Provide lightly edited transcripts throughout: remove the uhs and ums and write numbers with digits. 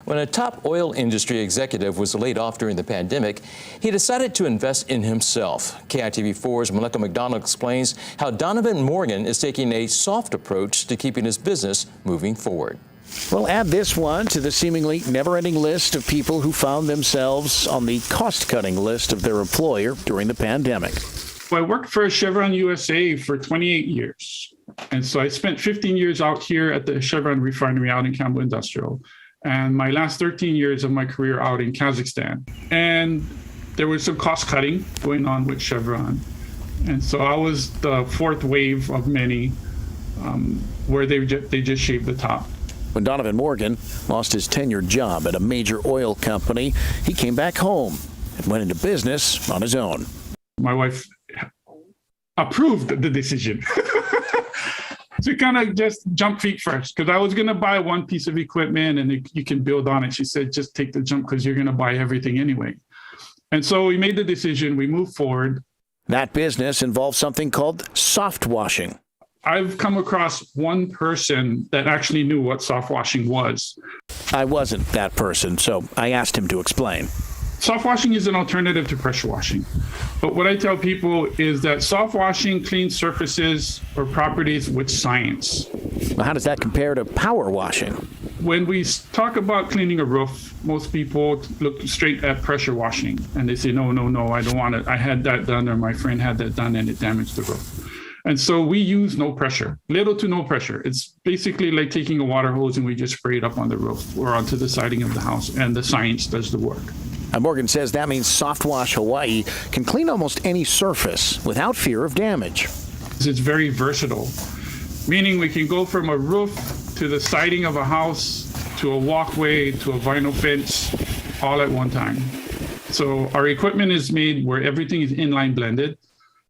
When a top oil industry executive was laid off during the pandemic, he decided to invest in himself. KITV4's Melissa McDonald explains how Donovan Morgan is taking a soft approach to keeping his business moving forward. We'll add this one to the seemingly never-ending list of people who found themselves on the cost-cutting list of their employer during the pandemic. I worked for Chevron USA for 28 years. And so I spent 15 years out here at the Chevron refinery out in Campbell Industrial, and my last 13 years of my career out in Kazakhstan. And there was some cost cutting going on with Chevron. And so I was the fourth wave of many where they just shaved the top. When Donovan Morgan lost his tenured job at a major oil company, he came back home and went into business on his own. My wife approved the decision. So we kind of just jumped feet first, because I was going to buy one piece of equipment and you can build on it. She said, just take the jump because you're going to buy everything anyway. And so we made the decision. We moved forward. That business involves something called soft washing. I've come across one person that actually knew what soft washing was. I wasn't that person, so I asked him to explain. Soft washing is an alternative to pressure washing. But what I tell people is that soft washing cleans surfaces or properties with science. Well, how does that compare to power washing? When we talk about cleaning a roof, most people look straight at pressure washing and they say, no, I don't want it. I had that done, or my friend had that done and it damaged the roof. And so we use no pressure, little to no pressure. It's basically like taking a water hose and we just spray it up on the roof or onto the siding of the house, and the science does the work. Morgan says that means Soft Wash Hawaii can clean almost any surface without fear of damage. It's very versatile, meaning we can go from a roof to the siding of a house to a walkway to a vinyl fence all at one time. So our equipment is made where everything is inline blended.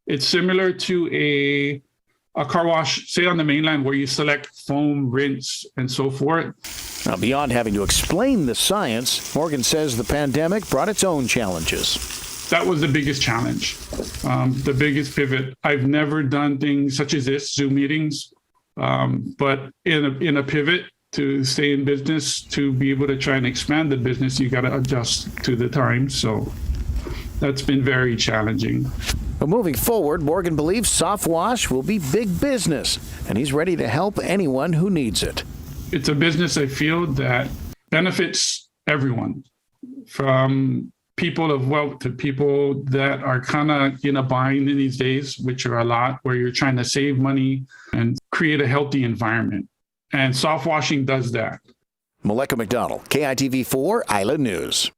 It's similar to a car wash, say on the mainland, where you select foam, rinse, and so forth. Now, beyond having to explain the science, Morgan says the pandemic brought its own challenges. That was the biggest challenge, the biggest pivot. I've never done things such as this, Zoom meetings, but in a pivot to stay in business, to be able to try and expand the business, you got to adjust to the times. So that's been very challenging. But moving forward, Morgan believes Soft Wash will be big business, and he's ready to help anyone who needs it. It's a business I feel that benefits everyone, from people of wealth to people that are kind of in a bind in these days, which are a lot, where you're trying to save money and create a healthy environment. And soft washing does that. Melissa McDonald, KITV4 Island News.